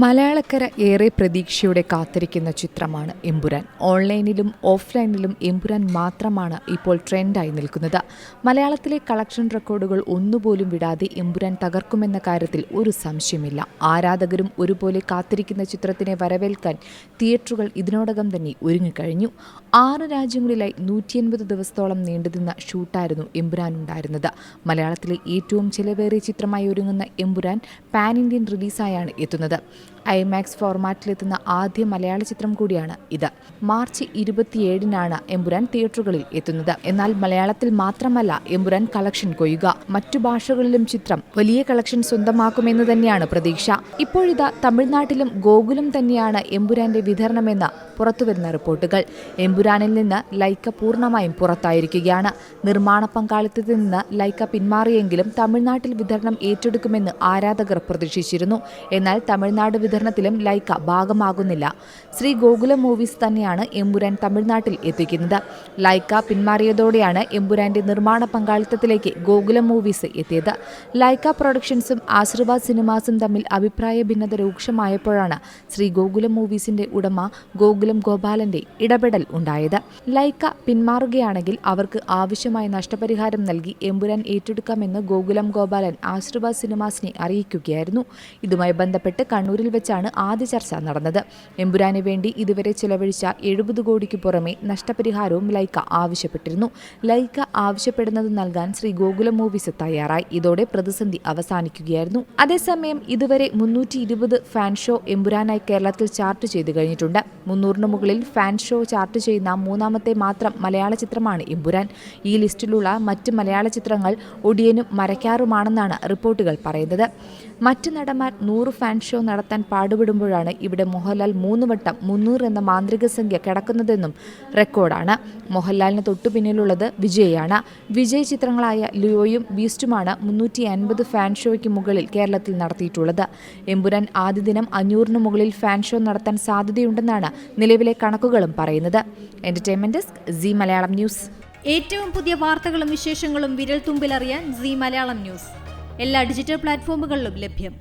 മലയാളക്കര ഏറെ പ്രതീക്ഷയോടെ കാത്തിരിക്കുന്ന ചിത്രമാണ് എമ്പുരാൻ. ഓൺലൈനിലും ഓഫ്ലൈനിലും എമ്പുരാൻ മാത്രമാണ് ഇപ്പോൾ ട്രെൻഡായി നിൽക്കുന്നത്. മലയാളത്തിലെ കളക്ഷൻ റെക്കോർഡുകൾ ഒന്നുപോലും വിടാതെ എമ്പുരാൻ തകർക്കുമെന്ന കാര്യത്തിൽ ഒരു സംശയമില്ല. ആരാധകരും ഒരുപോലെ കാത്തിരിക്കുന്ന ചിത്രത്തിനെ വരവേൽക്കാൻ തിയേറ്ററുകൾ ഇതിനോടകം തന്നെ ഒരുങ്ങിക്കഴിഞ്ഞു. 6 രാജ്യങ്ങളിലായി 180 ദിവസത്തോളം നീണ്ടുനിന്ന ഷൂട്ടായിരുന്നു എമ്പുരാനുണ്ടായിരുന്നത്. മലയാളത്തിലെ ഏറ്റവും ചെലവേറിയ ചിത്രമായി ഒരുങ്ങുന്ന എമ്പുരാൻ പാൻ ഇന്ത്യൻ റിലീസായാണ് എത്തുന്നത്. ഐമാക്സ് ഫോർമാറ്റിലെത്തുന്ന ആദ്യ മലയാള ചിത്രം കൂടിയാണ് ഇത്. മാർച്ച് 27-നാണ് എമ്പുരാൻ തിയേറ്ററുകളിൽ എത്തുന്നത്. എന്നാൽ മലയാളത്തിൽ മാത്രമല്ല എമ്പുരാൻ കളക്ഷൻ കൊയ്യുക. മറ്റു ഭാഷകളിലും ചിത്രം വലിയ കളക്ഷൻ സ്വന്തമാക്കുമെന്ന് തന്നെയാണ് പ്രതീക്ഷ. ഇപ്പോഴിതാ തമിഴ്നാട്ടിലും ഗോകുലം തന്നെയാണ് എമ്പുരാന്റെ വിതരണമെന്ന് പുറത്തുവരുന്ന റിപ്പോർട്ടുകൾ. എമ്പുരാനിൽ നിന്ന് ലൈക്ക പൂർണ്ണമായും പുറത്തായിരിക്കുകയാണ്. നിർമ്മാണ പങ്കാളിത്തത്തിൽ നിന്ന് ലൈക്ക പിന്മാറിയെങ്കിലും തമിഴ്നാട്ടിൽ വിതരണം ഏറ്റെടുക്കുമെന്ന് ആരാധകർ പ്രതീക്ഷിച്ചിരുന്നു. എന്നാൽ തമിഴ്നാട് വിതരണത്തിലും ലൈക്ക ഭാഗമാകുന്നില്ല. ശ്രീ ഗോകുലം മൂവീസ് തന്നെയാണ് എമ്പുരാൻ തമിഴ്നാട്ടിൽ എത്തിക്കുന്നത്. ലൈക്ക പിന്മാറിയതോടെയാണ് എമ്പുരാന്റെ നിർമ്മാണ പങ്കാളിത്തത്തിലേക്ക് ഗോകുലം മൂവീസ് എത്തിയത്. ലൈക്ക പ്രൊഡക്ഷൻസും ആശീർവാദ് സിനിമാസും തമ്മിൽ അഭിപ്രായ ഭിന്നത രൂക്ഷമായപ്പോഴാണ് ശ്രീ ഗോകുലം മൂവീസിന്റെ ഉടമ ഗോകുലം ഗോപാലന്റെ ഇടപെടൽ ഉണ്ടായത്. ലൈക്ക പിന്മാറുകയാണെങ്കിൽ അവർക്ക് ആവശ്യമായ നഷ്ടപരിഹാരം നൽകി എമ്പുരാൻ ഏറ്റെടുക്കാമെന്ന് ഗോകുലം ഗോപാലൻ ആശീർവാദ് സിനിമാസിനെ അറിയിക്കുകയായിരുന്നു. ഇതുമായി ബന്ധപ്പെട്ട് കണ്ണൂരിൽ വെച്ചാണ് ആദ്യ ചർച്ച നടന്നത്. എമ്പുരാന് വേണ്ടി ഇതുവരെ ചെലവഴിച്ച 70 കോടിക്ക് പുറമെ നഷ്ടപരിഹാരവും ലൈക്ക ആവശ്യപ്പെട്ടിരുന്നു. ലൈക്ക ആവശ്യപ്പെടുന്നത് നൽകാൻ ശ്രീ ഗോകുലം മൂവീസ് തയ്യാറായി. ഇതോടെ പ്രതിസന്ധി അവസാനിക്കുകയായിരുന്നു. അതേസമയം ഇതുവരെ 320 ഫാൻ ഷോ എമ്പുരാനായി കേരളത്തിൽ ചാർട്ട് ചെയ്തു കഴിഞ്ഞിട്ടുണ്ട്. 300-ന് മുകളിൽ ഫാൻ ഷോ ചാർട്ട് ചെയ്യുന്ന മൂന്നാമത്തെ മാത്രം മലയാള ചിത്രമാണ് എമ്പുരാൻ. ഈ ലിസ്റ്റിലുള്ള മറ്റ് മലയാള ചിത്രങ്ങൾ ഒടിയനും മരക്കാറുമാണെന്നാണ് റിപ്പോർട്ടുകൾ പറയുന്നത്. മറ്റ് നടന്മാർ 100 ഫാൻ ഷോ നടത്താൻ പാടുപെടുമ്പോഴാണ് ഇവിടെ മോഹൻലാൽ 3 വട്ടം 300 എന്ന മാന്ത്രിക സംഖ്യ കടക്കുന്നതെന്നും റെക്കോർഡാണ്. മോഹൻലാലിന് തൊട്ടു പിന്നിലുള്ളത് വിജയാണ്. വിജയ് ചിത്രങ്ങളായ ലിയോയും ബീസ്റ്റുമാണ് 350 ഫാൻ ഷോയ്ക്ക് മുകളിൽ കേരളത്തിൽ നടത്തിയിട്ടുള്ളത്. എമ്പുരാൻ ആദ്യ ദിനം 500-ന് മുകളിൽ ഫാൻ ഷോ നടത്താൻ സാധ്യതയുണ്ടെന്നാണ് നിലവിലെ കണക്കുകളും പറയുന്നത്. Entertainment desk, C Malayalam news. ഏറ്റവും പുതിയ വാർത്തകളും വിശേഷങ്ങളും വിരൽ തുമ്പിലറിയാൻ സി മലയാളം ന്യൂസ് എല്ലാ ഡിജിറ്റൽ പ്ലാറ്റ്ഫോമുകളിലും ലഭ്യം.